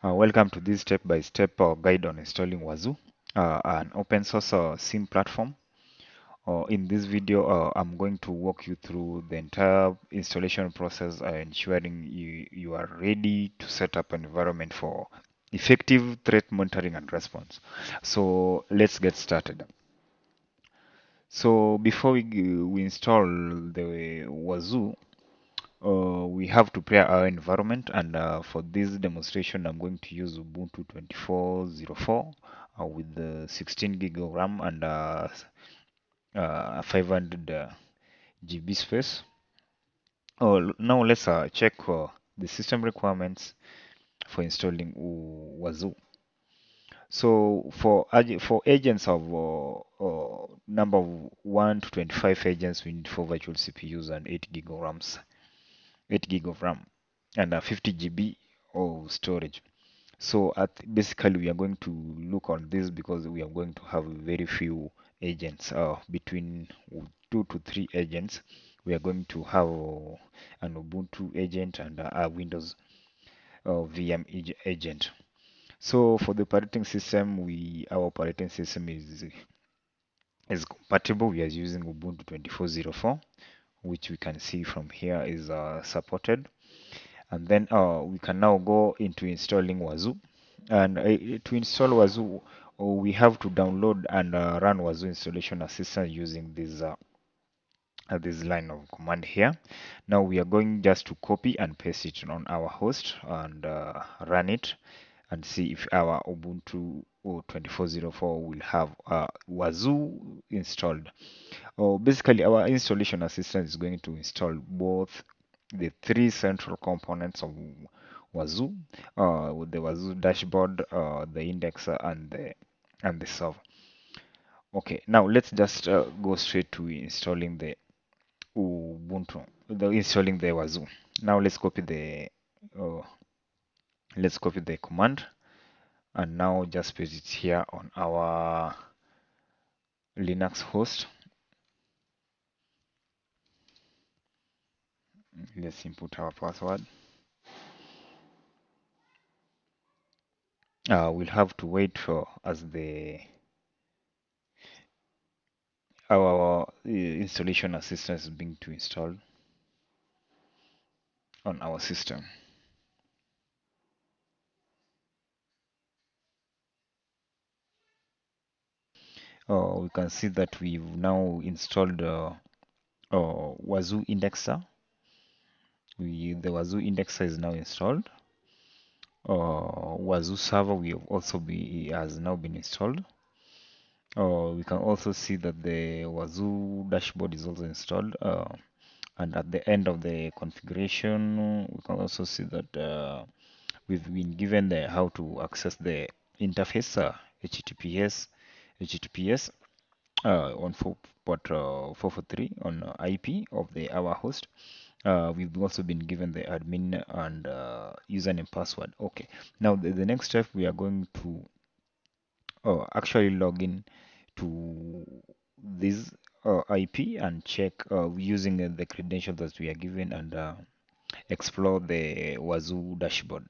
Welcome to this step-by-step guide on installing Wazuh, an open source SIEM platform. In this video, I'm going to walk you through the entire installation process, ensuring you are ready to set up an environment for effective threat monitoring and response. So let's get started. So before we install the Wazuh, we have to prepare our environment, and for this demonstration I'm going to use Ubuntu 24.04 with the 16 gig of RAM and 500 GB space. Now let's check the system requirements for installing Wazuh. So for agents of number of 1 to 25 agents, we need 4 virtual CPUs and 8 gig of RAM and 50 GB of storage. So basically we are going to look on this because we are going to have very few agents, between 2 to 3 agents. We are going to have an Ubuntu agent and a Windows agent. So for the operating system, our operating system is compatible. We are using Ubuntu 24.04, which we can see from here is supported. And then we can now go into installing Wazuh. And to install Wazuh, we have to download and run Wazuh installation assistant using this line of command here. Now we are going just to copy and paste it on our host and run it and see if our Ubuntu 24.04 will have Wazuh installed. Basically, our installation assistant is going to install both the 3 central components of Wazuh, with the Wazuh dashboard, the indexer, and the server. Okay, now let's just go straight to installing the installing the Wazuh. Now uh, let's copy the command and now just paste it here on our Linux host. Let's input our password. We'll have to wait for as our installation assistant is being to install on our system. We can see that we've now installed Wazuh indexer. The Wazuh indexer is now installed. Wazuh server has now been installed. We can also see that the Wazuh dashboard is also installed. And at the end of the configuration, we can also see that we've been given how to access the interface, HTTPS on port 443 on IP of our host. We've also been given the admin and username password. Okay, now the next step, we are going to actually log in to this IP and check using the credentials that we are given and explore the Wazuh dashboard.